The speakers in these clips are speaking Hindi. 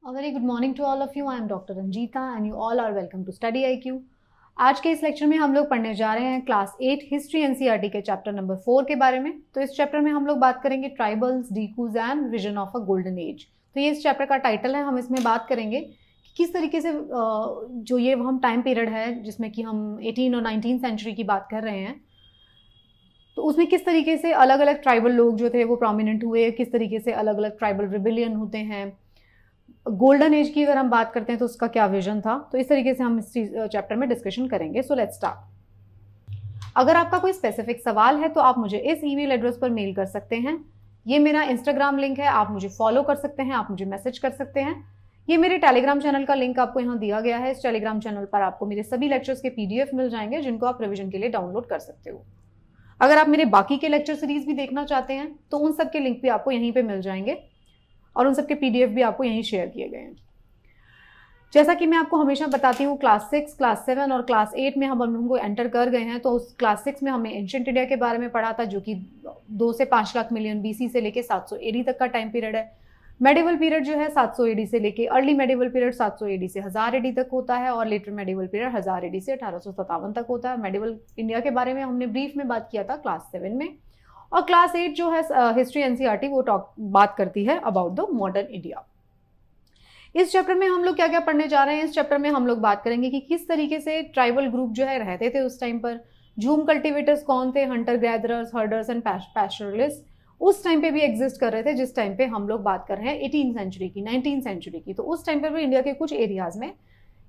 A very good morning to all of you. I am Dr. Ranjita and you all are welcome to Study IQ. आज के इस लेक्चर में हम लोग पढ़ने जा रहे हैं क्लास 8 हिस्ट्री एनसीईआरटी के चैप्टर नंबर 4 के बारे में। तो इस चैप्टर में हम लोग बात करेंगे tribals, Dikus and vision of a golden age. तो ये इस चैप्टर का टाइटल है। हम इसमें बात करेंगे कि किस तरीके से जो ये हम टाइम पीरियड है जिसमें कि हम 18 और 19 सेंचुरी की बात कर रहे हैं, तो उसमें किस तरीके से अलग अलग ट्राइबल लोग जो थे वो प्रोमिनेंट हुए, किस तरीके से अलग अलग ट्राइबल रिबिलियन होते हैं। गोल्डन एज की अगर हम बात करते हैं तो उसका क्या विजन था, तो इस तरीके से हम इस चैप्टर में डिस्कशन करेंगे। So let's start. अगर आपका कोई स्पेसिफिक सवाल है तो आप मुझे इस ईमेल एड्रेस पर मेल कर सकते हैं। ये मेरा इंस्टाग्राम लिंक है, आप मुझे फॉलो कर सकते हैं, आप मुझे मैसेज कर सकते हैं। ये मेरे टेलीग्राम चैनल का लिंक आपको यहाँ दिया गया है। इस टेलीग्राम चैनल पर आपको मेरे सभी लेक्चर्स के पीडीएफ मिल जाएंगे जिनको आप रिविजन के लिए डाउनलोड कर सकते हो। अगर आप मेरे बाकी के लेक्चर सीरीज भी देखना चाहते हैं तो उन सब के लिंक भी आपको यहीं पे मिल जाएंगे और उन सबके पीडीएफ भी आपको यहीं शेयर किए गए हैं। जैसा कि मैं आपको हमेशा बताती हूँ, क्लास 6, क्लास 7 और क्लास 8 में हम लोगों को एंटर कर गए हैं। तो उस क्लास 6 में हमने एंशिएंट इंडिया के बारे में पढ़ा था, जो कि 2 से 5 लाख मिलियन बीसी से लेके 700 एडी तक का टाइम पीरियड है। मेडिवल पीरियड जो है 700 एडी से लेके अर्ली मेडिवल पीरियड 700 एडी से 1000 एडी तक होता है और लेटर मेडिवल पीरियड 1000 एडी से 1857 तक होता है। मेडिवल इंडिया के बारे में हमने ब्रीफ में बात किया था क्लास 7 में। और क्लास 8 जो है हिस्ट्री एनसीईआरटी वो बात करती है अबाउट द मॉडर्न इंडिया। इस चैप्टर में हम लोग क्या क्या पढ़ने जा रहे हैं, इस चैप्टर में हम लोग बात करेंगे कि किस तरीके से ट्राइबल ग्रुप जो है रहते थे उस टाइम पर। झूम कल्टिवेटर्स कौन थे, हंटर गैदरर्स, हर्डर्स एंड पैस्टोरलिस्ट उस टाइम पे भी एग्जिस्ट कर रहे थे जिस टाइम पे हम लोग बात कर रहे हैं 18 सेंचुरी की, 19 सेंचुरी की। तो उस टाइम पर भी इंडिया के कुछ एरियाज में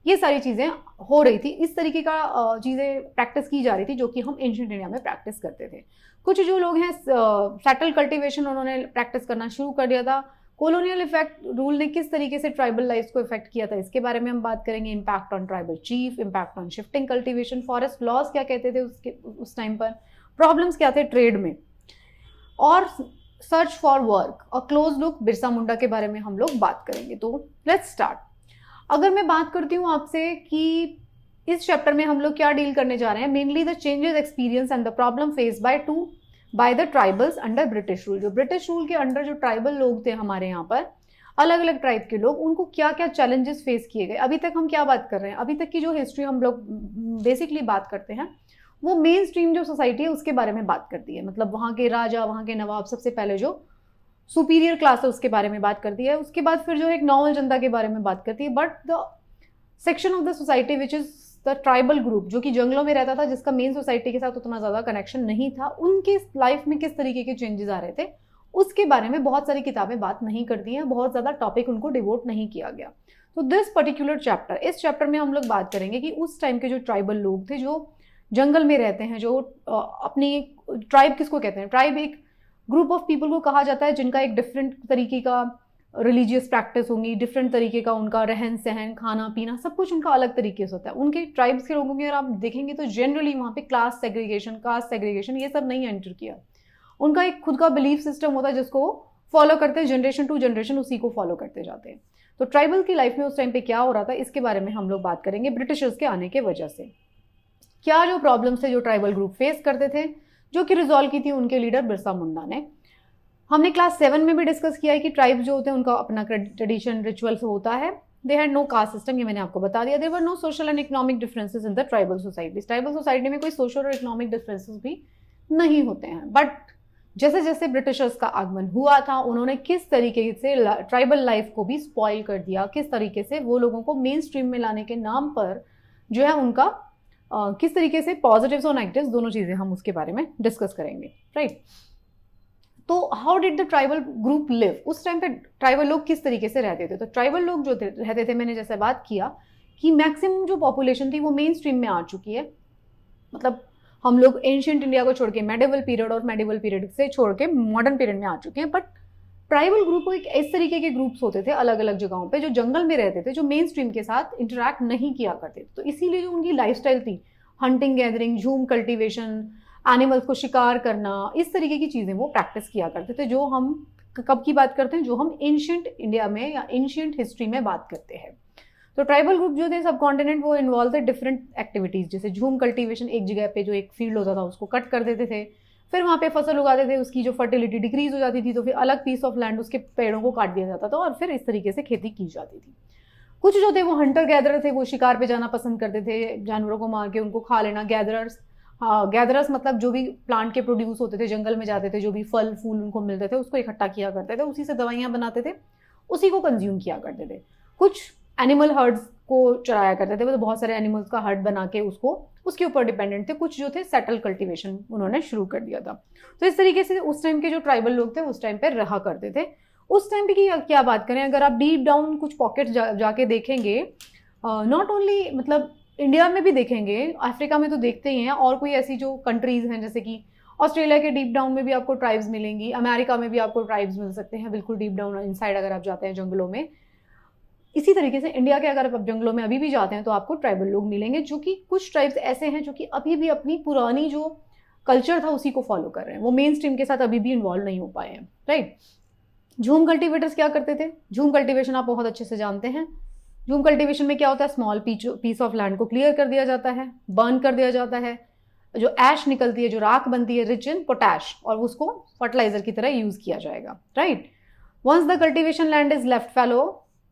ये सारी चीजें हो रही थी। इस तरीके का चीजें प्रैक्टिस की जा रही थी जो कि हम एंशिएंट इंडिया में प्रैक्टिस करते थे। कुछ जो लोग हैं सैटल कल्टीवेशन उन्होंने प्रैक्टिस करना शुरू कर दिया था। कॉलोनियल इफेक्ट रूल ने किस तरीके से ट्राइबल लाइफ को इफेक्ट किया था इसके बारे में हम बात करेंगे। Impact on tribal chief, impact on shifting cultivation, forest laws क्या कहते थे उस टाइम पर, प्रॉब्लम्स क्या थे ट्रेड में, और सर्च फॉर वर्क और क्लोज लुक बिरसा मुंडा के बारे में हम लोग बात करेंगे। तो लेट्स स्टार्ट। अगर मैं बात करती हूँ आपसे कि इस चैप्टर में हम लोग क्या डील करने जा रहे हैं, mainly the changes experience and the problem face by the tribals under British rule. जो ब्रिटिश रूल के अंडर जो ट्राइबल लोग थे हमारे यहाँ पर, अलग अलग ट्राइब के लोग, उनको क्या क्या चैलेंजेस फेस किए गए। अभी तक हम क्या बात कर रहे हैं, अभी तक की जो हिस्ट्री हम लोग बेसिकली बात करते हैं वो मेन स्ट्रीम जो सोसाइटी है उसके बारे में बात करती है। मतलब वहाँ के राजा, वहाँ के नवाब, सबसे पहले जो सुपीरियर क्लास है उसके बारे में बात करती है। उसके बाद फिर जो एक नॉर्मल जनता के बारे में बात करती है। But the section of the society which is the tribal group, जो कि जंगलों में रहता था, जिसका मेन सोसाइटी के साथ उतना ज़्यादा कनेक्शन नहीं था, उनके लाइफ में किस तरीके के चेंजेस आ रहे थे उसके बारे में बहुत सारी किताबें बात नहीं करती हैं, बहुत ज़्यादा टॉपिक उनको डिवोट नहीं किया गया। तो दिस पर्टिकुलर चैप्टर, इस चैप्टर में हम लोग बात करेंगे कि उस टाइम के जो ट्राइबल लोग थे जो जंगल में रहते हैं, जो अपनी ट्राइब किसको कहते हैं, ट्राइब एक ग्रुप ऑफ पीपल को कहा जाता है जिनका एक डिफरेंट तरीके का रिलीजियस प्रैक्टिस होंगी, डिफरेंट तरीके का उनका रहन सहन, खाना पीना, सब कुछ उनका अलग तरीके से होता है। उनके ट्राइब्स के लोगों की अगर आप देखेंगे तो जनरली वहाँ पे क्लास सेग्रीगेशन, कास्ट सेग्रीगेशन ये सब नहीं एंटर किया। उनका एक खुद का बिलीफ सिस्टम होता है जिसको फॉलो करते हैं, जनरेशन टू जनरेशन उसी को फॉलो करते जाते हैं। तो ट्राइबल की लाइफ में उस टाइम पे क्या हो रहा था इसके बारे में हम लोग बात करेंगे। ब्रिटिशर्स के आने के वजह से क्या जो प्रॉब्लम्स थे जो ट्राइबल ग्रुप फेस करते थे, जो कि रिजॉल्व की थी उनके लीडर बिरसा मुंडा ने। हमने क्लास 7 में भी डिस्कस किया है कि ट्राइब जो होते हैं उनका अपना ट्रेडिशन रिचुअल्स होता है। They had no caste system, ये मैंने आपको बता दिया। There were no social and economic differences in the tribal societies. Tribal society में कोई सोशल और इकोनॉमिक डिफरेंसेस भी नहीं होते हैं। बट जैसे जैसे ब्रिटिशर्स का आगमन हुआ था, उन्होंने किस तरीके से ट्राइबल लाइफ को भी स्पॉइल कर दिया, किस तरीके से वो लोगों को मेन स्ट्रीम में लाने के नाम पर जो है उनका किस तरीके से पॉजिटिव्स और नेगेटिव्स दोनों चीजें हम उसके बारे में डिस्कस करेंगे, राइट। तो how did the tribal group live, उस टाइम पे ट्राइबल लोग किस तरीके से रहते थे। तो ट्राइबल लोग जो रहते थे, मैंने जैसे बात किया कि मैक्सिमम जो पॉपुलेशन थी वो मेन स्ट्रीम में आ चुकी है। मतलब हम लोग एंशिएंट इंडिया को छोड़ के मेडिवल पीरियड और मेडिवल पीरियड से छोड़ के मॉडर्न पीरियड में आ चुके हैं। बट ट्राइबल ग्रुप को एक इस तरीके के ग्रुप्स होते थे अलग अलग जगहों पे जो जंगल में रहते थे, जो मेन स्ट्रीम के साथ इंटरैक्ट नहीं किया करते थे। तो इसीलिए जो उनकी लाइफस्टाइल थी, हंटिंग गैदरिंग, झूम कल्टीवेशन, एनिमल्स को शिकार करना, इस तरीके की चीजें वो प्रैक्टिस किया करते थे। जो हम कब की बात करते हैं, जो हम एंशिएंट इंडिया में या एंशिएंट हिस्ट्री में बात करते हैं। तो ट्राइबल ग्रुप जो थे सब कॉन्टिनेंट, वो इन्वॉल्व थे डिफरेंट एक्टिविटीज, जैसे झूम कल्टीवेशन, एक जगह पे जो एक फील्ड होता था उसको कट कर देते थे, फिर वहाँ पे फसल उगाते थे, उसकी जो फर्टिलिटी डिक्रीज हो जाती थी तो फिर अलग पीस ऑफ लैंड उसके पेड़ों को काट दिया जाता था और फिर इस तरीके से खेती की जाती थी। कुछ जो थे वो हंटर गैदरर थे, वो शिकार पे जाना पसंद करते थे, जानवरों को मार के उनको खा लेना। गैदरर्स, हाँ गैदरर्स मतलब जो भी प्लांट के प्रोड्यूस होते थे, जंगल में जाते थे, जो भी फल फूल उनको मिलते थे उसको इकट्ठा किया करते थे, उसी से दवाइयाँ बनाते थे, उसी को कंज्यूम किया करते थे। कुछ एनिमल हर्ड्स को चराया करते थे, वो तो बहुत सारे एनिमल्स का हर्ड बना के उसको उसके ऊपर डिपेंडेंट थे। कुछ जो थे सेटल कल्टीवेशन उन्होंने शुरू कर दिया था। तो इस तरीके से उस टाइम के जो ट्राइबल लोग थे उस टाइम पे रहा करते थे। उस टाइम पे की क्या बात करें, अगर आप डीप डाउन कुछ पॉकेट जाके देखेंगे, नॉट ओनली मतलब इंडिया में भी देखेंगे, अफ्रीका में तो देखते ही हैं, और कोई ऐसी जो कंट्रीज हैं जैसे कि ऑस्ट्रेलिया के डीप डाउन में भी आपको ट्राइब्स मिलेंगी, अमेरिका में भी आपको ट्राइब्स मिल सकते हैं बिल्कुल डीप डाउन इनसाइड अगर आप जाते हैं जंगलों में। इसी तरीके से इंडिया के अगर आप जंगलों में अभी भी जाते हैं तो आपको ट्राइबल लोग मिलेंगे, जो कि कुछ ट्राइब्स ऐसे हैं जो कि अभी भी अपनी पुरानी जो कल्चर था उसी को फॉलो कर रहे हैं, वो मेन स्ट्रीम के साथ अभी भी इन्वॉल्व नहीं हो पाए हैं, राइट। झूम कल्टीवेटर्स क्या करते थे, झूम कल्टीवेशन आप बहुत अच्छे से जानते हैं। झूम कल्टीवेशन में क्या होता है, स्मॉल पीस ऑफ लैंड को क्लियर कर दिया जाता है, बर्न कर दिया जाता है, जो ऐश निकलती है, जो राख बनती है रिच इन पोटैश, और उसको फर्टिलाइजर की तरह यूज किया जाएगा, right. Once the cultivation land is left fallow,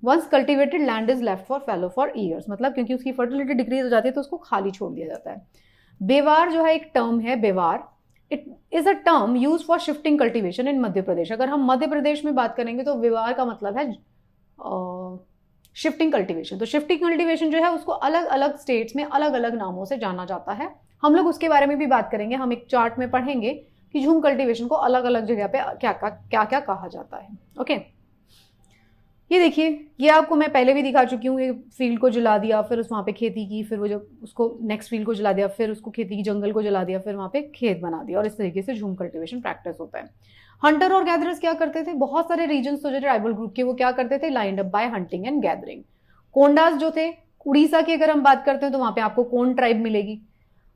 once cultivated land is left for fallow for years, मतलब क्योंकि उसकी फर्टिलिटी डिक्रीज हो जाती है तो उसको खाली छोड़ दिया जाता है। बेवार जो है एक टर्म है, bewar it is a term use for shifting cultivation in Madhya Pradesh. अगर हम मध्य प्रदेश में बात करेंगे तो बेवार का मतलब है शिफ्टिंग कल्टीवेशन। तो शिफ्टिंग कल्टीवेशन जो है उसको अलग अलग स्टेट्स में अलग अलग नामों से जाना जाता है, हम लोग उसके बारे में भी बात करेंगे। हम एक चार्ट में पढ़ेंगे कि झूम कल्टीवेशन को अलग अलग जगह पे क्या क्या कहा जाता है, ओके। ये देखिए, ये आपको मैं पहले भी दिखा चुकी हूँ, ये फील्ड को जला दिया, फिर उस वहाँ पे खेती की, फिर वो जब उसको नेक्स्ट फील्ड को जला दिया, फिर उसको खेती की जंगल को जला दिया, फिर वहाँ पे खेत बना दिया, और इस तरीके से झूम कल्टीवेशन प्रैक्टिस होता है। हंटर और गैदरर्स क्या करते थे, बहुत सारे रीजन्स तो जो ट्राइबल ग्रुप के वो क्या करते थे, lived up by hunting and gathering. Kondas जो थे, उड़ीसा की अगर हम बात करते हैं तो वहाँ पे आपको कोंड ट्राइब मिलेगी,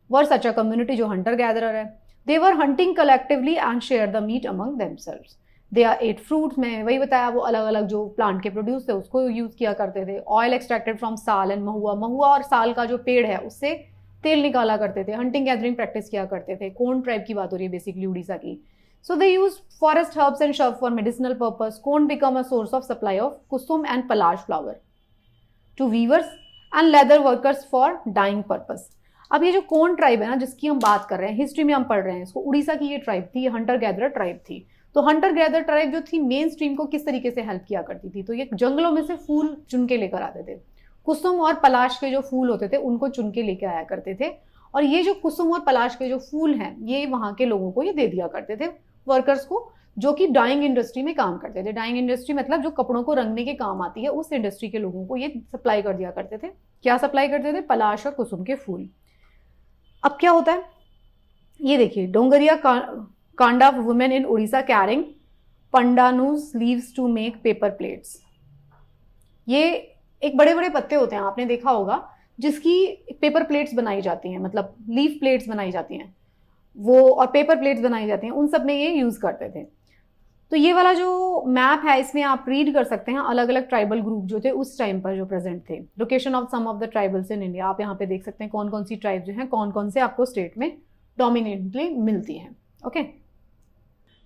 वर सच अ कम्युनिटी जो हंटर गैदरर है। They were hunting collectively and share the meat among themselves. They are ate fruits, में वही बताया, वो अलग अलग जो प्लांट के प्रोड्यूस थे उसको यूज किया करते थे। ऑयल एक्सट्रैक्टेड फ्रॉम साल एंड महुआ, महुआ और साल का जो पेड़ है उससे तेल निकाला करते थे। हंटिंग गैदरिंग प्रैक्टिस किया करते थे। कोंड ट्राइब की बात हो रही है बेसिकली उड़ीसा की। So they use forest herbs and shrub for medicinal purpose. Kond become a source of supply of kusum and palash flower to weavers and leather workers for dyeing purpose. अब ये जो कोंड ट्राइब है ना जिसकी हम बात कर रहे हैं, हिस्ट्री में हम पढ़ रहे हैं इसको, उड़ीसा की ये ट्राइब थी, ये हंटर गैदरर ट्राइब थी। तो हंटर गैदर ट्राइब जो थी मेन स्ट्रीम को किस तरीके से हेल्प किया करती थी, तो ये जंगलों में से फूल चुन के लेकर आते थे। कुसुम और पलाश के जो फूल होते थे उनको चुन के लेकर आया करते थे, और ये जो कुसुम और पलाश के जो फूल हैं ये वहाँ के लोगों को ये दे दिया करते थे, वर्कर्स को, जो कि डाइंग इंडस्ट्री में काम करते थे। डाइंग इंडस्ट्री मतलब जो कपड़ों को रंगने के काम आती है, उस इंडस्ट्री के लोगों को ये सप्लाई कर दिया करते थे। क्या सप्लाई करते थे, पलाश और कुसुम के फूल। अब क्या होता है, ये देखिए, Dongria Kondh women in Orissa carrying pandanus leaves to make paper plates. ये एक बड़े बड़े पत्ते होते हैं, आपने देखा होगा, जिसकी पेपर प्लेट्स बनाई जाती हैं, मतलब लीफ प्लेट्स बनाई जाती हैं वो, और पेपर प्लेट्स बनाई जाती हैं, उन सब में ये यूज करते थे। तो ये वाला जो मैप है इसमें आप रीड कर सकते हैं अलग अलग ट्राइबल ग्रुप जो थे उस टाइम पर जो प्रेजेंट थे। Location of some of the tribals in India, आप यहाँ पे देख सकते हैं कौन कौन सी ट्राइब जो है, कौन कौन से आपको स्टेट में डोमिनेटली मिलती हैं, ओके।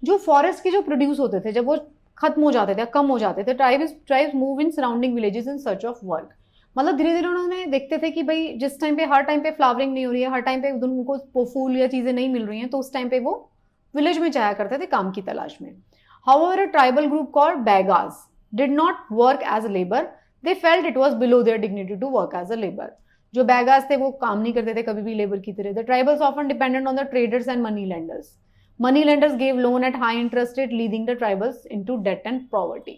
जो फॉरेस्ट के जो प्रोड्यूस होते थे जब वो खत्म हो जाते थे, कम हो जाते थे, tribes move in surrounding villages in search of work. मतलब धीरे धीरे उन्होंने देखते थे कि भाई जिस टाइम पे हर टाइम पे फ्लावरिंग नहीं हो रही है, हर टाइम पे उनको फूल या चीजें नहीं मिल रही हैं, तो उस टाइम पे वो विलेज में जाया करते थे काम की तलाश में। However, a tribal group called Bagas did not work as a labor. They felt it was below their dignity to work as a labor. जो बैगास थे वो काम नहीं करते थे कभी भी लेबर की तरह। The tribals often depended on the traders and money lenders. Money lenders gave loan at high interest rate, leading the tribals into debt and poverty.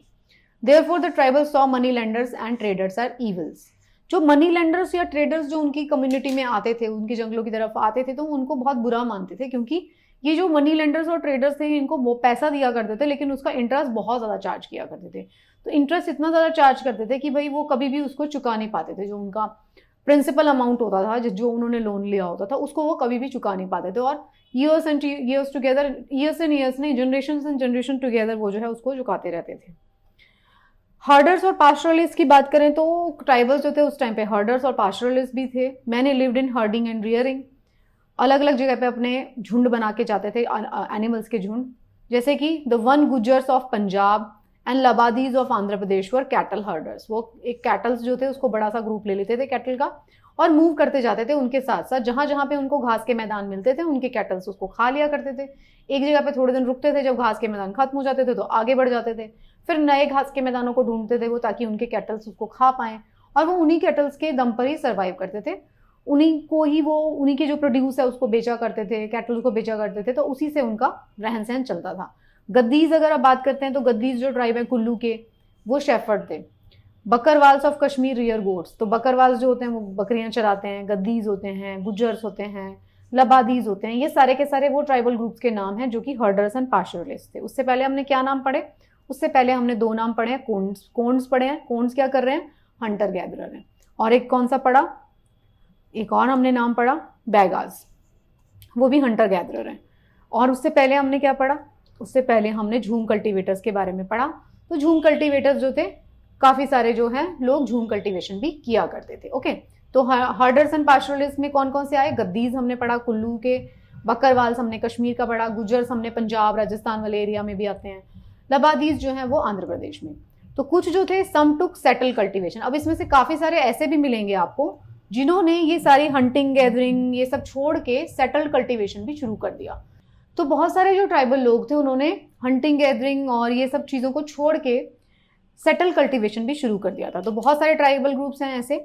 Therefore, the tribals saw money lenders and traders are evils. जो मनी लेंडर्स या ट्रेडर्स जो उनकी कम्युनिटी में आते थे, उनके जंगलों की तरफ आते थे, तो उनको बहुत बुरा मानते थे, क्योंकि ये जो मनी लेंडर्स और ट्रेडर्स थे इनको वो पैसा दिया करते थे लेकिन उसका इंटरेस्ट बहुत ज़्यादा चार्ज किया करते थे। तो इंटरेस्ट इतना ज़्यादा चार्ज करते थे कि भाई वो कभी भी उसको चुका नहीं पाते थे। जो उनका प्रिंसिपल अमाउंट होता था, जो उन्होंने लोन लिया होता था, उसको वो कभी भी चुका नहीं पाते थे, और years and years together, years and years नहीं, जनरेशन एंड जनरेशन टुगेदर वो जो है उसको चुकाते रहते थे। हर्डर्स और पास्टरलिस्ट की बात करें तो ट्राइबल्स जो थे उस टाइम पे हर्डर्स और पास्टरलिस्ट भी थे। मैंने lived in herding and rearing. अलग अलग जगह पे अपने झुंड बना के जाते थे, एनिमल्स के झुंड, जैसे कि the Van Gujjars of Punjab and Labadis of Andhra Pradesh were cattle herders. वो एक कैटल्स जो थे उसको बड़ा सा ग्रुप ले लेते थे कैटल का और मूव करते जाते थे उनके साथ साथ, जहां जहां पे उनको घास के मैदान मिलते थे उनके कैटल्स उसको खा लिया करते थे। एक जगह पे थोड़े दिन रुकते थे, जब घास के मैदान खत्म हो जाते थे तो आगे बढ़ जाते थे, फिर नए घास के मैदानों को ढूंढते थे वो, ताकि उनके कैटल्स उसको खा पाएं, और वो उन्हीं कैटल्स के दम पर ही सर्वाइव करते थे। उन्हीं को ही वो, उन्हीं के जो प्रोड्यूस है उसको बेचा करते थे, कैटल्स को बेचा करते थे, तो उसी से उनका रहन सहन चलता था। गद्दीज अगर आप बात करते हैं तो गद्दीज जो ट्राइब है कुल्लू के, वो शेफर्ड थे। बकरवाल्स ऑफ कश्मीर रियर गोट्स, तो बकरवाल्स जो होते हैं वो बकरियां चराते हैं। गद्दीज होते हैं, गुजर्स होते हैं, लबादीज होते हैं। ये सारे के सारे वो ट्राइबल ग्रुप्स के नाम हैं जो कि हर्डर्स एंड पास्चरलिस्ट थे। उससे पहले हमने क्या नाम पढ़े? उससे पहले हमने दो नाम पढ़े हैं, कोन्स पढ़े हैं। कोन्स क्या कर रहे हैं? हंटर गैदरर हैं। और एक कौन सा पढ़ा? एक और हमने नाम पढ़ा बैगाज, वो भी हंटर गैदरर हैं। और उससे पहले हमने क्या पढ़ा? उससे पहले हमने झूम कल्टीवेटर्स के बारे में पढ़ा। तो झूम कल्टीवेटर्स जो थे, काफी सारे जो हैं लोग झूम कल्टीवेशन भी किया करते थे। ओके, तो हर्डर्स एंड पास्चरलिस्ट में कौन कौन से आए? गद्दीज हमने पढ़ा कुल्लू के, बकरवाल्स हमने कश्मीर का पढ़ा, गुजर्स हमने पंजाब राजस्थान वाले एरिया में भी आते हैं, लबादीज जो हैं वो आंध्र प्रदेश में। तो कुछ जो थे सम टुक सेटल कल्टीवेशन। अब इसमें से काफी सारे ऐसे भी मिलेंगे आपको जिन्होंने ये सारी हंटिंग गैदरिंग ये सब छोड़ के सेटल्ड कल्टीवेशन भी शुरू कर दिया। तो बहुत सारे जो ट्राइबल लोग थे उन्होंने हंटिंग गैदरिंग और ये सब चीज़ों को छोड़ के सेटल कल्टीवेशन भी शुरू कर दिया था। तो बहुत सारे ट्राइबल ग्रुप्स हैं ऐसे।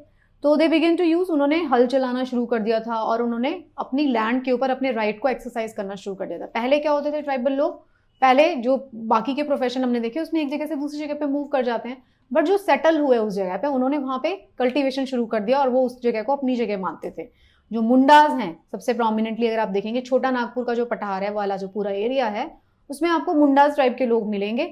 तो दे बिगिन टू यूज, उन्होंने हल चलाना शुरू कर दिया था और उन्होंने अपनी लैंड के ऊपर अपने राइट को एक्सरसाइज करना शुरू कर दिया था। पहले क्या होते थे ट्राइबल लोग? पहले जो बाकी के प्रोफेशन हमने देखे उसमें एक जगह से दूसरी जगह पे मूव कर जाते हैं, बट जो सेटल हुए उस जगह पे उन्होंने वहां पे कल्टीवेशन शुरू कर दिया और वो उस जगह को अपनी जगह मानते थे। जो मुंडाज हैं सबसे प्रोमिनेंटली अगर आप देखेंगे, छोटा नागपुर का जो पठार है वाला जो पूरा एरिया है उसमें आपको मुंडाज ट्राइब के लोग मिलेंगे।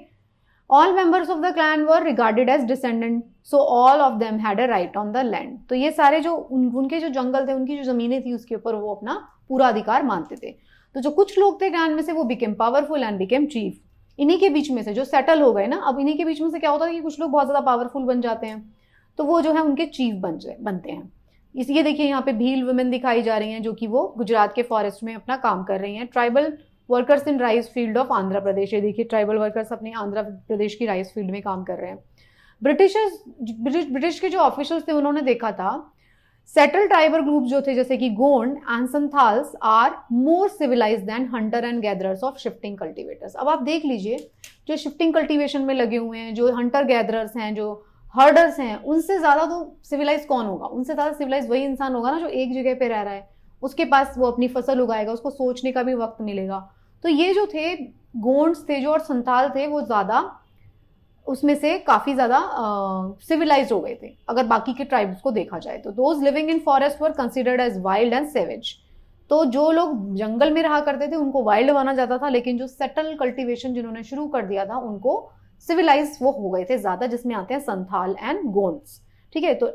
All members of the clan were regarded as descendant, so all of them had a right on the land. तो ये सारे जो उनके जो जंगल थे, उनकी जो जमीनें थी उसके ऊपर वो अपना पूरा अधिकार मानते थे। तो जो कुछ लोग थे क्लैन में से वो became powerful and became chief. इन्हीं के बीच में से जो सेटल हो गए ना, अब इन्हीं के बीच में से क्या होता है कि कुछ लोग बहुत ज्यादा पावरफुल बन जाते हैं, तो वो जो है उनके चीफ बनते हैं। इसलिए देखिए यहाँ पे भील वुमेन दिखाई जा रही हैं जो कि वो गुजरात के फॉरेस्ट में अपना काम कर रही हैं। Tribal workers in rice field of Andhra Pradesh, ये देखिए ट्राइबल वर्कर्स अपने आंध्र प्रदेश की राइस फील्ड में काम कर रहे हैं। ब्रिटिश के जो ऑफिशियल्स थे उन्होंने देखा था सेटल ट्राइबल ग्रुप जो थे जैसे कि Gond and Santhals are more civilised than hunter and gatherers of shifting cultivators. अब आप देख लीजिए जो शिफ्टिंग कल्टीवेशन में लगे हुए हैं, जो हंटर गैदरर्स हैं, जो हर्डर्स हैं, उनसे ज्यादा तो सिविलाइज कौन होगा? उनसे ज्यादा सिविलाइज वही इंसान होगा ना जो एक जगह पे रह रहा है, उसके पास वो अपनी फसल उगाएगा, उसको सोचने का भी वक्त मिलेगा। तो ये जो थे गोंड्स थे जो और संथाल थे वो ज्यादा उसमें से काफी ज्यादा सिविलाइज हो गए थे अगर बाकी के ट्राइब्स को देखा जाए तो। Those living in forest were considered as wild and savage. तो जो लोग जंगल में रहा करते थे उनको वाइल्ड माना जाता था, लेकिन जो सेटल कल्टीवेशन जिन्होंने शुरू कर दिया था उनको सिविलाइज वो हो गए थे ज्यादा, जिसमें आते हैं संथाल एंड गोंड्स। ठीक है, तो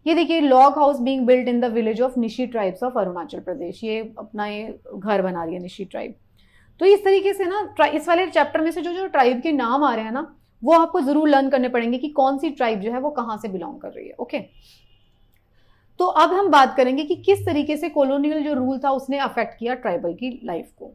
ये देखिए log house being built in the village of Nishi tribes of Arunachal Pradesh. ये अपना ये घर बना रही है निशी ट्राइब। तो इस तरीके से ना इस वाले चैप्टर में से जो जो ट्राइब के नाम आ रहे हैं ना वो आपको जरूर लर्न करने पड़ेंगे कि कौन सी ट्राइब जो है वो कहां से बिलोंग कर रही है। ओके, तो अब हम बात करेंगे कि किस तरीके से कॉलोनियल जो रूल था उसने अफेक्ट किया ट्राइबल की लाइफ को।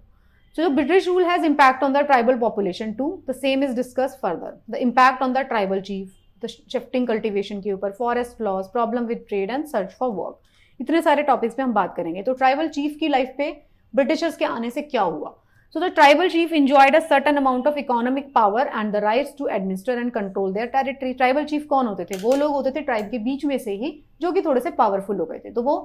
So British rule has impact on the tribal population too. The same is discussed further. The impact on the tribal chief, the shifting cultivation के ऊपर, forest laws, problem with trade and search for work. इतने सारे टॉपिक्स पे हम बात करेंगे। तो ट्राइबल चीफ की लाइफ पे ब्रिटिशर्स के आने से क्या हुआ? So the tribal chief enjoyed a certain amount of economic power and the rights to administer and control their territory. Tribal chief कौन होते थे? वो लोग होते थे ट्राइब के बीच में से ही जो कि थोड़े से पावरफुल हो गए थे, तो वो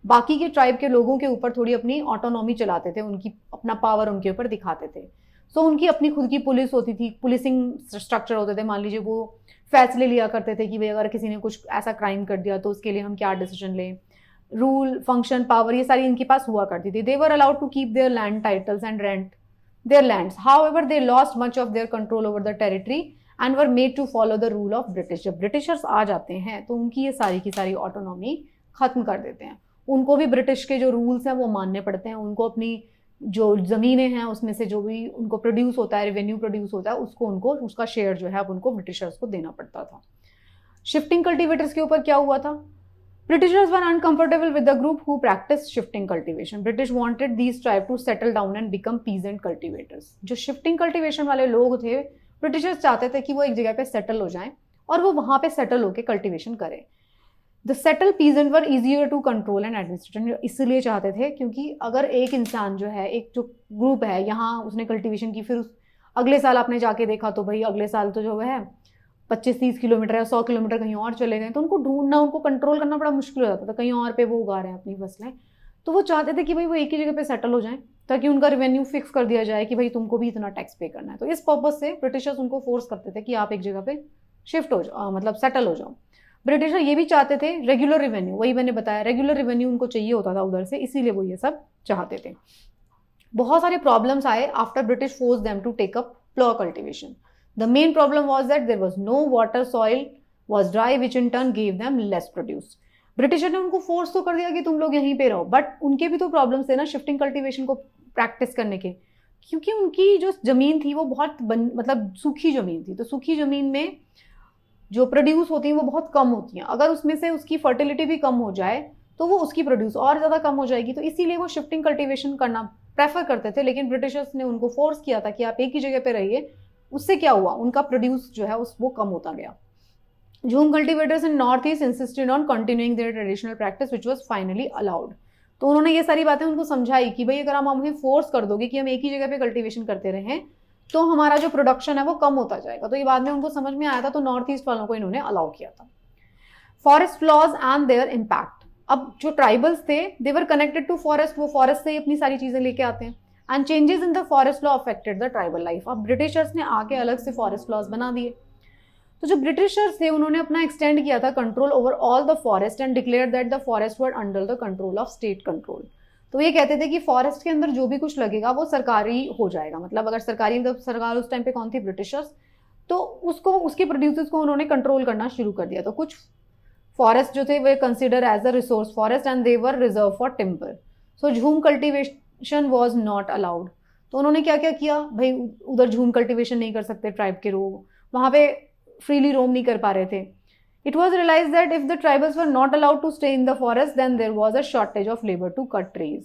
बाकी के ट्राइब के लोगों के ऊपर थोड़ी अपनी ऑटोनॉमी चलाते थे, उनकी अपना पावर उनके ऊपर दिखाते थे। सो उनकी अपनी खुद की पुलिस होती थी, पुलिसिंग स्ट्रक्चर होते थे। मान लीजिए वो फैसले लिया करते थे कि भाई अगर किसी ने कुछ ऐसा क्राइम कर दिया तो उसके लिए हम क्या डिसीजन लें। रूल, फंक्शन, पावर, ये सारी इनके पास हुआ करती थी। They were allowed to keep their land titles and rent their lands, however they lost much of their control over the territory and were made to follow the rule of British. जब ब्रिटिशर्स आ जाते हैं तो उनकी ये सारी की सारी ऑटोनॉमी खत्म कर देते हैं। उनको भी ब्रिटिश के जो रूल्स हैं वो मानने पड़ते हैं। उनको अपनी जो ज़मीनें हैं उसमें से जो भी उनको प्रोड्यूस होता है, रेवेन्यू प्रोड्यूस होता है, उसको उनको उसका शेयर जो है अब उनको ब्रिटिशर्स को देना पड़ता था। शिफ्टिंग कल्टीवेटर्स के ऊपर क्या हुआ था? Britishers were uncomfortable with the group who practiced shifting cultivation. British wanted these tribes to settle down and become peasant cultivators. जो shifting cultivation वाले लोग थे, Britishers चाहते थे कि वो एक जगह पे settle हो जाएं और वो वहाँ पे settle होके cultivation करें. The settled peasant were easier to control and administrate. इसलिए चाहते थे क्योंकि अगर एक इंसान जो है, एक जो ग्रुप है यहाँ उसने cultivation की, फिर अगले साल आपने जाके देखा तो भाई अगले साल तो जो है 25-30 किलोमीटर या 100 किलोमीटर कहीं और चले गए, तो उनको ढूंढना, उनको कंट्रोल करना बड़ा मुश्किल हो जाता था, कहीं और पे वो उगा रहे हैं अपनी फसलें. तो वो चाहते थे कि भाई वो एक ही जगह पे सेटल हो जाएं ताकि उनका रेवेन्यू फिक्स कर दिया जाए कि भाई तुमको भी इतना टैक्स पे करना है. तो इस पर्पज से ब्रिटिशर्स उनको फोर्स करते थे कि आप एक जगह पे शिफ्ट हो जाओ, मतलब सेटल हो जाओ. ब्रिटिशर ये भी चाहते थे रेगुलर रेवेन्यू, वही मैंने बताया रेगुलर रेवेन्यू उनको चाहिए होता था उधर से, इसीलिए वो ये सब चाहते थे. बहुत सारे प्रॉब्लम्स आए after British force them to take up floor cultivation. The main problem was that there was no water, soil was dry, which in turn gave them less produce. Britisher ने उनको फोर्स तो कर दिया कि तुम लोग यहीं पे रहो, बट उनके भी तो प्रॉब्लम्स थे ना शिफ्टिंग कल्टीवेशन को प्रैक्टिस करने के, क्योंकि उनकी जो जमीन थी वो बहुत मतलब सूखी जमीन थी. तो सूखी जमीन में जो प्रोड्यूस होती है वो बहुत कम होती हैं. अगर उसमें से उसकी फर्टिलिटी भी कम हो जाए तो वो उसकी प्रोड्यूस और ज़्यादा कम हो जाएगी. तो इसीलिए वो शिफ्टिंग कल्टीवेशन करना प्रेफर करते थे. लेकिन ब्रिटिशर्स ने उनको फोर्स किया था कि आप एक ही जगह पे रहिए. उससे क्या हुआ, उनका प्रोड्यूस जो है वो कम होता गया. झूम cultivators in north east insisted on continuing there traditional practice which was finally allowed. तो उन्होंने ये सारी बातें उनको समझाई कि भाई अगर हम हमें फोर्स कर दोगे कि हम एक ही जगह पे कल्टीवेशन करते रहें तो हमारा जो प्रोडक्शन है वो कम होता जाएगा. तो ये बाद में उनको समझ में आया था, तो नॉर्थ ईस्ट वालों को इन्होंने अलाउ किया था. Forest laws and their impact. अब जो ट्राइबल्स थे they were connected to forest, वो फॉरेस्ट से ही अपनी सारी चीजें लेके आते हैं. And changes in the forest law affected the tribal life. अब ब्रिटिशर्स ने आके अलग से फॉरेस्ट लॉज बना दिए. तो जो ब्रिटिशर्स थे उन्होंने अपना एक्सटेंड किया था control over all the forest and declare that the forest were under the control of state control. तो ये कहते थे कि फॉरेस्ट के अंदर जो भी कुछ लगेगा वो सरकारी हो जाएगा. मतलब अगर सरकारी, मतलब सरकार उस टाइम पे कौन थी, ब्रिटिशर्स, तो उसको उसके प्रोड्यूसर्स को उन्होंने कंट्रोल करना शुरू कर दिया. तो कुछ फॉरेस्ट जो थे वे consider as a resource forest and they were reserve for timber. So jhum cultivation was not allowed. तो उन्होंने क्या क्या किया भाई, उधर झूम कल्टिवेशन नहीं कर सकते ट्राइब के लोग, वहाँ पे फ्रीली रोम नहीं कर पा रहे थे. It was realized that if the tribals were not allowed to stay in the forest, then there was a shortage of labor to cut trees.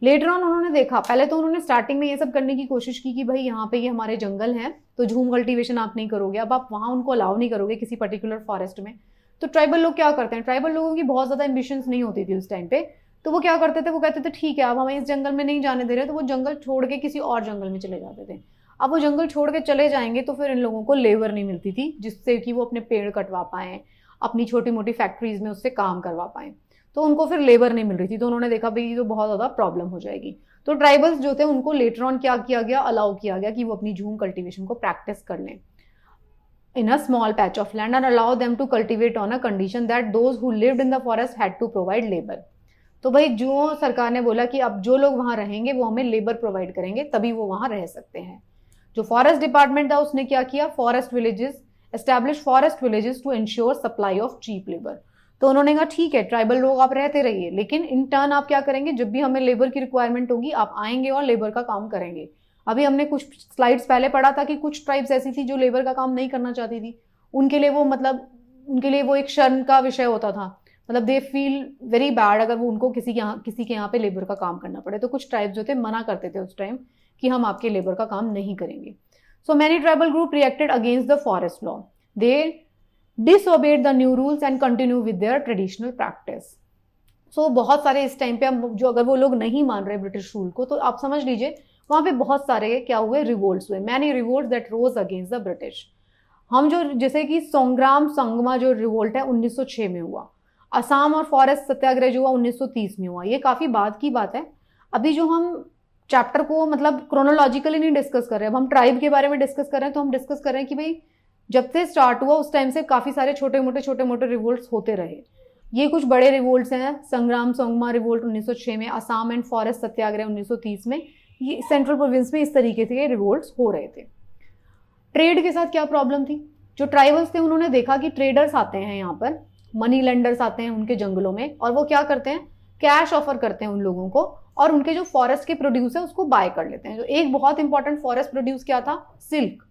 Later on उन्होंने देखा, पहले तो उन्होंने स्टार्टिंग में ये सब करने की कोशिश की कि भाई यहाँ पे ये हमारे जंगल हैं तो झूम कल्टीवेशन आप नहीं करोगे. अब आप वहाँ उनको अलाउ नहीं करोगे किसी पर्टिकुलर फॉरेस्ट में. तो ट्राइबल लोग क्या करते हैं, ट्राइबल लोगों की बहुत ज़्यादा एम्बिशंस नहीं होती थी उस टाइम पे. तो वो क्या करते थे, वो कहते थे ठीक है आप हमें इस जंगल में नहीं जाने दे रहे, तो वो जंगल छोड़ के किसी और जंगल में चले जाते थे. अब वो जंगल छोड़ के चले जाएंगे तो फिर इन लोगों को लेबर नहीं मिलती थी जिससे कि वो अपने पेड़ कटवा पाएँ, अपनी छोटी मोटी फैक्ट्रीज में उससे काम करवा पाएँ. तो उनको फिर लेबर नहीं मिल रही थी. तो उन्होंने देखा भाई ये तो बहुत ज़्यादा प्रॉब्लम हो जाएगी. तो ट्राइबल्स जो थे उनको लेटर ऑन क्या किया गया, अलाउ किया गया कि वो अपनी झूम कल्टीवेशन को प्रैक्टिस कर लें in a small patch of land and allow them to cultivate on a condition that those who lived in the forest had to provide labour. तो भाई जो सरकार ने बोला कि अब जो लोग वहाँ रहेंगे वो हमें लेबर प्रोवाइड करेंगे तभी वो वहाँ रह सकते हैं. जो फॉरेस्ट डिपार्टमेंट था उसने क्या किया, forest villages establish forest villages to ensure supply of cheap labour. तो उन्होंने कहा ठीक है ट्राइबल लोग आप रहते रहिए, लेकिन इन टर्न आप क्या करेंगे, जब भी हमें लेबर की रिक्वायरमेंट होगी आप आएंगे और लेबर का काम करेंगे. अभी हमने कुछ स्लाइड्स पहले पढ़ा था कि कुछ ट्राइब्स ऐसी थी जो लेबर का काम नहीं करना चाहती थी. उनके लिए वो एक शर्म का विषय होता था. मतलब दे फील वेरी बैड अगर वो उनको किसी के यहाँ पे लेबर का काम करना पड़े. तो कुछ ट्राइब्स जो थे मना करते थे उस टाइम कि हम आपके लेबर का काम नहीं करेंगे. So many tribal group reacted against the forest law. They disobeyed the new rules and continue with their traditional practice. So बहुत सारे इस टाइम पे जो अगर वो लोग नहीं मान रहे ब्रिटिश रूल को, तो आप समझ लीजिए वहाँ पे बहुत सारे क्या हुए, रिवोल्ट्स हुए. Many revolts that rose against the British. हम जो जैसे कि संग्राम संगमा जो रिवोल्ट है 1906 में हुआ. असम और फॉरेस्ट सत्याग्रह जो हुआ 1930 में हुआ. ये काफ़ी बाद की बात है. अभी जो हम चैप्टर को मतलब क्रोनोलॉजिकली नहीं डिस्कस कर रहे हैं, अब हम ट्राइब के बारे में डिस्कस कर रहे हैं. तो हम डिस्कस कर रहे हैं कि भाई जब से स्टार्ट हुआ उस टाइम से काफ़ी सारे छोटे मोटे रिवोल्ट्स होते रहे. ये कुछ बड़े रिवोल्ट्स हैं. संग्राम संगमा रिवोल्ट 1906 में, असम एंड फॉरेस्ट सत्याग्रह 1930 में. ये सेंट्रल प्रोविंस में इस तरीके से रिवोल्ट्स हो रहे थे. ट्रेड के साथ क्या प्रॉब्लम थी, जो ट्राइबल्स थे उन्होंने देखा कि ट्रेडर्स आते हैं यहाँ पर, मनी लेंडर्स आते हैं उनके जंगलों में, और वो क्या करते हैं, कैश ऑफर करते हैं उन लोगों को और उनके जो फॉरेस्ट के प्रोड्यूस है उसको बाय कर लेते हैं. जो एक बहुत इंपॉर्टेंट फॉरेस्ट प्रोड्यूस क्या था, सिल्क.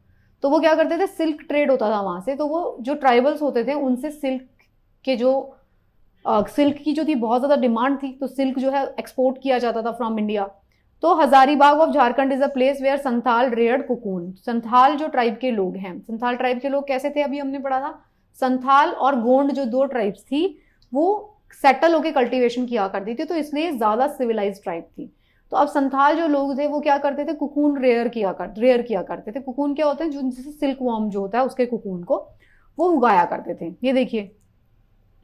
तो वो क्या करते थे, सिल्क ट्रेड होता था वहाँ से. तो वो जो ट्राइबल्स होते थे उनसे सिल्क के जो सिल्क की जो थी बहुत ज़्यादा डिमांड थी, तो सिल्क जो है एक्सपोर्ट किया जाता था फ्रॉम इंडिया। तो Hazaribagh of Jharkhand is a place where Santhal reared cocoon. Santhal जो ट्राइब के लोग हैं, संथाल ट्राइब के लोग कैसे थे अभी हमने पढ़ा था, संथाल और गोंड जो दो ट्राइब्स थी वो सेटल होकर कल्टीवेशन किया करती थी, तो इसलिए ज़्यादा सिविलाइज ट्राइब थी। तो अब संथाल जो लोग थे वो क्या करते थे, कुकून रेयर किया करते थे। कुकून क्या होते हैं, जो जैसे सिल्क वॉर्म जो होता है उसके कुकून को वो उगाया करते थे। ये देखिए,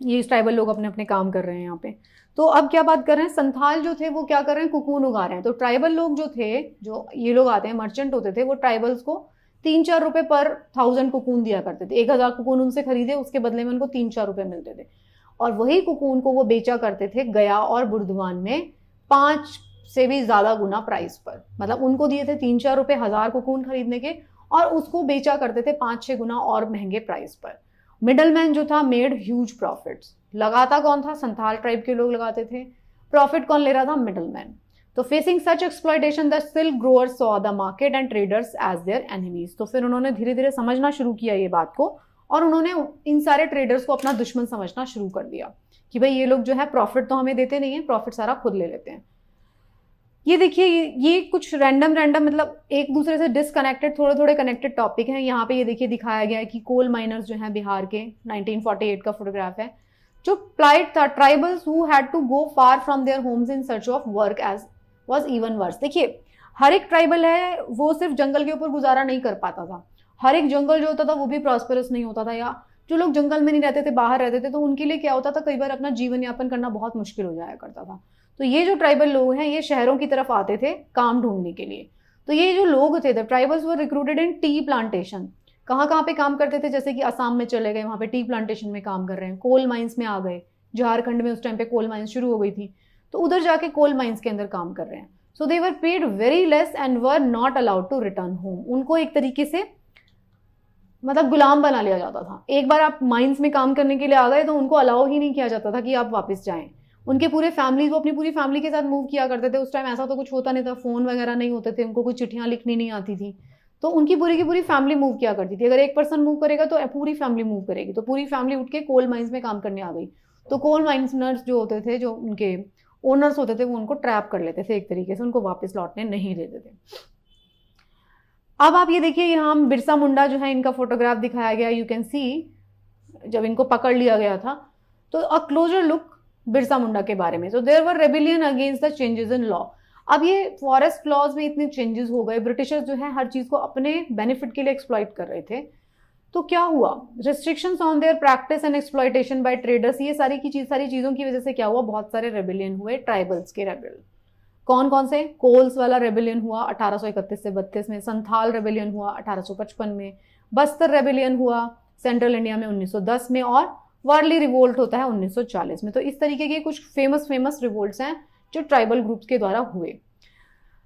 ये ट्राइबल लोग अपने अपने काम कर रहे हैं यहाँ पे। तो अब क्या बात कर रहे हैं, संथाल जो थे वो क्या कर रहे हैं, कुकून उगा रहे हैं। तो ट्राइबल लोग जो थे, जो ये लोग आते हैं मर्चेंट होते थे, वो ट्राइबल्स को 3-4 रुपए पर 1000 कुकून दिया करते थे। 1000 कुकून उनसे खरीदे, उसके बदले में उनको 3-4 रुपए मिलते थे। और वही कुकून को वो बेचा करते थे गया और बुर्दवान में 5 से भी ज्यादा गुना प्राइस पर। मतलब उनको दिए थे 3-4 रुपए 1000 कुकून खरीदने के, और उसको बेचा करते थे 5-6 गुना और महंगे प्राइस पर। मिडलमैन जो था मेड ह्यूज प्रॉफिट्स। लगाता कौन था, संथाल ट्राइब के लोग लगाते थे। प्रॉफिट कौन ले रहा था, मिडलमैन। तो facing such exploitation the silk growers saw the market and traders as their enemies. तो फिर उन्होंने धीरे धीरे समझना शुरू किया ये बात को, और उन्होंने इन सारे ट्रेडर्स को अपना दुश्मन समझना शुरू कर दिया कि भाई ये लोग जो है प्रॉफिट तो हमें देते नहीं है, प्रॉफिट सारा खुद ले लेते हैं। ये देखिए, ये कुछ रैंडम मतलब एक दूसरे से डिसकनेक्टेड थोड़े थोड़े कनेक्टेड टॉपिक हैं। यहाँ पे ये देखिए दिखाया गया है कि कोल माइनर्स जो हैं बिहार के, 1948 का फोटोग्राफ है। जो प्लाइट था, tribals who had to go far from their homes in search of work as was even worse. देखिए, हर एक ट्राइबल है वो सिर्फ जंगल के ऊपर गुजारा नहीं कर पाता था। हर एक जंगल जो होता था वो भी प्रॉस्पेरस नहीं होता था, या जो लोग जंगल में नहीं रहते थे, बाहर रहते थे, तो उनके लिए क्या होता था, कई बार अपना जीवन यापन करना बहुत मुश्किल हो जाया करता था। तो ये जो ट्राइबल लोग हैं ये शहरों की तरफ आते थे काम ढूंढने के लिए। तो ये जो लोग थे, the tribals were recruited in tea plantation. कहाँ कहाँ पे काम करते थे, जैसे कि असम में चले गए, वहाँ पे टी प्लांटेशन में काम कर रहे हैं। कोल माइंस में आ गए, झारखंड में उस टाइम पे कोल माइंस शुरू हो गई थी, तो उधर जाके कोल माइंस के अंदर काम कर रहे हैं। So they were paid very less and were not allowed to return home. उनको एक तरीके से मतलब गुलाम बना लिया जाता था। एक बार आप माइंस में काम करने के लिए आ गए तो उनको अलाउ ही नहीं किया जाता था कि आप वापस जाएं। उनके पूरे फैमिली, वो अपनी पूरी फैमिली के साथ मूव किया करते थे। उस टाइम ऐसा तो कुछ होता नहीं था, फोन वगैरह नहीं होते थे, उनको कोई चिट्ठियां लिखनी नहीं आती थी, तो उनकी पूरी की पूरी फैमिली मूव किया करती थी। अगर एक पर्सन मूव करेगा तो पूरी फैमिली मूव करेगी। तो पूरी फैमिली उठ के कोल माइंस में काम करने आ गई। तो कोल माइंसनर्स जो होते थे, जो उनके ओनर्स होते थे, वो उनको ट्रैप कर लेते थे एक तरीके से, उनको वापस लौटने नहीं देते थे। अब आप ये देखिए, यहाँ बिरसा मुंडा जो है, इनका फोटोग्राफ दिखाया गया। यू कैन सी जब इनको पकड़ लिया गया था, तो a closer look Birsa Munda के बारे में। So there were rebellion against the changes in law. अब ये फॉरेस्ट लॉज में इतने चेंजेस हो गए, ब्रिटिशर्स जो है हर चीज को अपने बेनिफिट के लिए एक्सप्लॉइट कर रहे थे। तो क्या हुआ, restrictions on their practice and exploitation by traders, ये सारी चीजों की वजह से क्या हुआ, बहुत सारे रेबिलियन हुए, ट्राइबल्स के रेबिल। कौन कौन से, कोल्स वाला रेबिलियन हुआ 1831 से 32 में, संथाल रेबिलियन हुआ 1855 में, बस्तर रेबिलियन हुआ सेंट्रल इंडिया में 1910 में, और वार्ली रिवोल्ट होता है 1940 में। तो इस तरीके के कुछ फेमस रिवोल्ट्स हैं जो ट्राइबल ग्रुप्स के द्वारा हुए।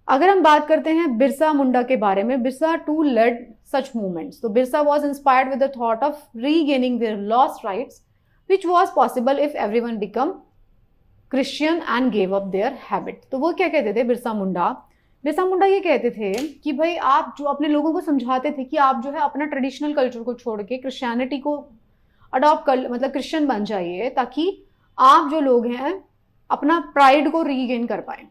अगर हम बात करते हैं बिरसा मुंडा के बारे में, Birsa to led such movements. तो Birsa was inspired with the thought of regaining their lost rights which was possible if everyone become Christian and gave up their habit. तो वो क्या कहते थे बिरसा मुंडा ये कहते थे कि भाई आप जो अपने लोगों को समझाते थे कि आप जो है अपना ट्रेडिशनल कल्चर को छोड़ के क्रिश्चियनिटी को अडॉप्ट कर, मतलब क्रिश्चियन बन जाइए, ताकि आप जो लोग हैं अपना प्राइड को रीगेन कर पाए,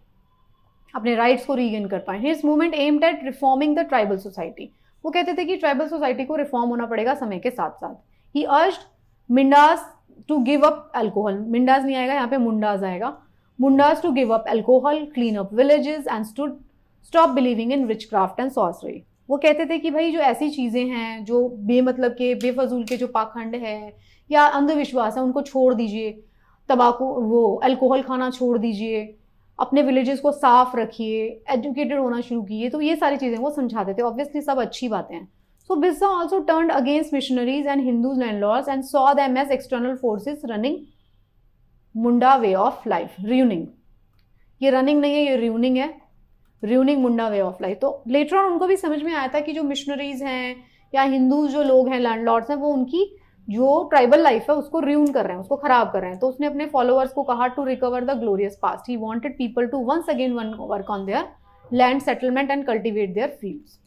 अपने राइट्स को रीगेन कर पाए। His movement aimed at reforming the tribal society. वो कहते थे कि ट्राइबल सोसाइटी को रिफॉर्म होना पड़ेगा समय के साथ साथ। He urged Mindas to give up alcohol, Mindas नहीं आएगा यहाँ पे, मुंडास आएगा, Mundas to give up alcohol, clean up villages and stop believing in witchcraft and sorcery. वो कहते थे कि भाई जो ऐसी चीजें हैं जो बेमतलब के, बेफजूल के जो पाखंड है या अंधविश्वास है, उनको छोड़ दीजिए, तंबाकू वो अल्कोहल खाना छोड़ दीजिए, अपने विलेजेस को साफ रखिए, एजुकेटेड होना शुरू कीजिए। तो ये सारी चीजें वो समझाते थे। ऑब्वियसली सब अच्छी बातें हैं। So Birsa also turned against missionaries and Hindus landlords and saw them as external forces running Munda way of life. Ruining, ये running नहीं है, ये ruining है, ruining Munda way of life। तो later on उनको भी समझ में आया था कि जो मिशनरीज हैं या हिंदूज जो लोग हैं, लैंडलॉर्ड्स हैं, वो उनकी जो ट्राइबल लाइफ है उसको ruin कर रहे हैं, उसको खराब कर रहे हैं। तो उसने अपने फॉलोअर्स को कहा to recover the glorious past. He wanted people to once again work on their land settlement and cultivate their fields.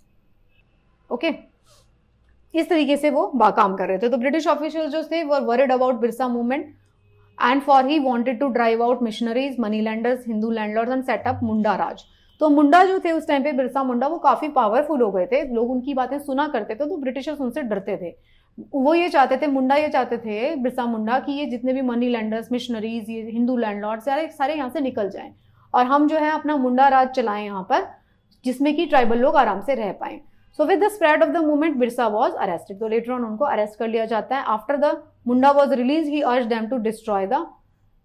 Okay, इस तरीके से वो काम कर रहे थे। तो ब्रिटिश ऑफिशियल जो थे वो worried about Birsa movement, and for he wanted to drive out missionaries, money lenders, Hindu landlords and set up Munda Raj. तो मुंडा जो थे उस टाइम पे, बिरसा मुंडा, वो काफी पावरफुल हो गए थे, लोग उनकी बातें सुना करते थे, तो ब्रिटिशर्स उनसे डरते थे। वो ये चाहते थे, मुंडा ये चाहते थे, बिरसा मुंडा, कि ये जितने भी मनी लैंडर्स, मिशनरीज, ये हिंदू लैंडलॉर्ड्स सारे यहाँ से निकल जाएं और हम जो है अपना मुंडा राज चलाएं यहाँ पर, जिसमें कि ट्राइबल लोग आराम से रह पाएं। So with the spread of the movement Birsa was arrested. तो लेटर ऑन उनको अरेस्ट कर लिया जाता है। After the Munda was release he urged them to destroy the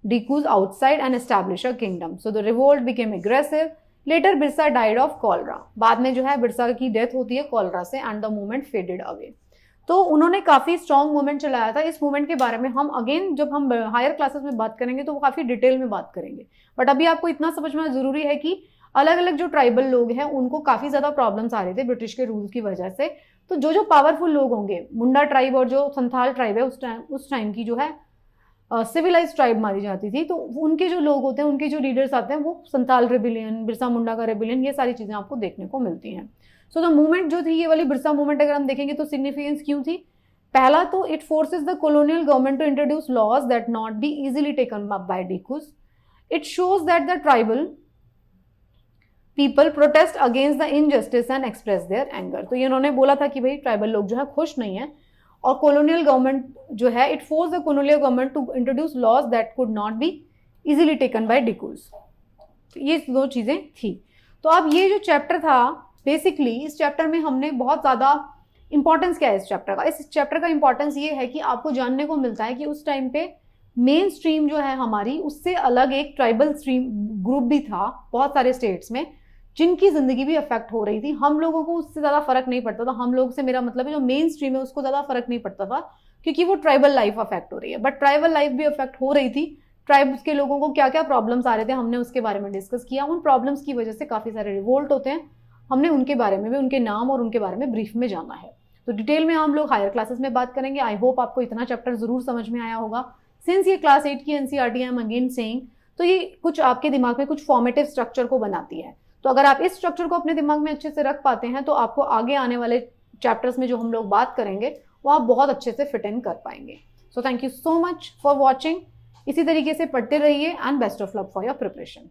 dikus outside and establish a kingdom. So the revolt became aggressive. Later Birsa died of cholera. बाद में जो है बिरसा की डेथ होती है कॉलरा से and the movement faded away. तो उन्होंने काफी स्ट्रॉन्ग मूवमेंट चलाया था। इस मूवमेंट के बारे में हम अगेन जब हम हायर क्लासेस में बात करेंगे तो वो काफी डिटेल में बात करेंगे, बट अभी आपको इतना समझना जरूरी है कि अलग अलग जो ट्राइबल लोग हैं उनको काफी ज्यादा प्रॉब्लम्स आ रहे थे ब्रिटिश के रूल की वजह से। तो जो पावरफुल लोग होंगे, मुंडा ट्राइब और जो संथाल ट्राइब है, उस टाइम की जो है सिविलाइज ट्राइब मानी जाती थी, तो उनके जो लोग होते हैं, उनके जो लीडर्स आते हैं, वो संथाल रेबिलियन, बिरसा मुंडा का रेबिलियन, ये सारी चीजें आपको देखने को मिलती हैं। सो द मूवमेंट जो थी, ये वाली बिरसा मूवमेंट अगर हम देखेंगे तो सिग्निफिकेंस क्यों थी? पहला तो it forces the colonial government to introduce laws that not be easily taken up by dikus. It shows that the tribal people protest against the injustice and express their anger. तो ये उन्होंने बोला था कि भाई ट्राइबल लोग जो है खुश नहीं है, और कॉलोनियल गवर्नमेंट जो है, it force the colonial government to introduce laws that could not be easily taken by dikus. तो ये दो चीजें थी। तो अब ये जो चैप्टर था, बेसिकली इस चैप्टर में हमने बहुत ज्यादा इंपॉर्टेंस क्या है इस चैप्टर का? इस चैप्टर का इंपॉर्टेंस ये है कि आपको जानने को मिलता है कि उस टाइम पे मेन स्ट्रीम जो है हमारी, उससे अलग एक ट्राइबल स्ट्रीम ग्रुप भी था बहुत सारे स्टेट्स में, जिनकी जिंदगी भी अफेक्ट हो रही थी। हम लोगों को उससे ज्यादा फर्क नहीं पड़ता था। हम लोग से मेरा मतलब है जो मेन स्ट्रीम है उसको ज्यादा फर्क नहीं पड़ता था, क्योंकि वो ट्राइबल लाइफ अफेक्ट हो रही है। बट ट्राइबल लाइफ भी अफेक्ट हो रही थी। ट्राइब्स के लोगों को क्या क्या प्रॉब्लम्स आ रहे थे, हमने उसके बारे में डिस्कस किया। उन प्रॉब्लम्स की वजह से काफी सारे रिवोल्ट होते हैं, हमने उनके बारे में भी, उनके नाम और उनके बारे में ब्रीफ में जाना है। तो डिटेल में हम लोग हायर क्लासेस में बात करेंगे। आई होप आपको इतना चैप्टर जरूर समझ में आया होगा। सिंस ये क्लास 8 की NCERT I am again saying, तो ये कुछ आपके दिमाग में कुछ फॉर्मेटिव स्ट्रक्चर को बनाती है। तो अगर आप इस स्ट्रक्चर को अपने दिमाग में अच्छे से रख पाते हैं तो आपको आगे आने वाले चैप्टर्स में जो हम लोग बात करेंगे वो आप बहुत अच्छे से फिट इन कर पाएंगे। So thank you so much for watching. इसी तरीके से पढ़ते रहिए and best of luck for your preparation.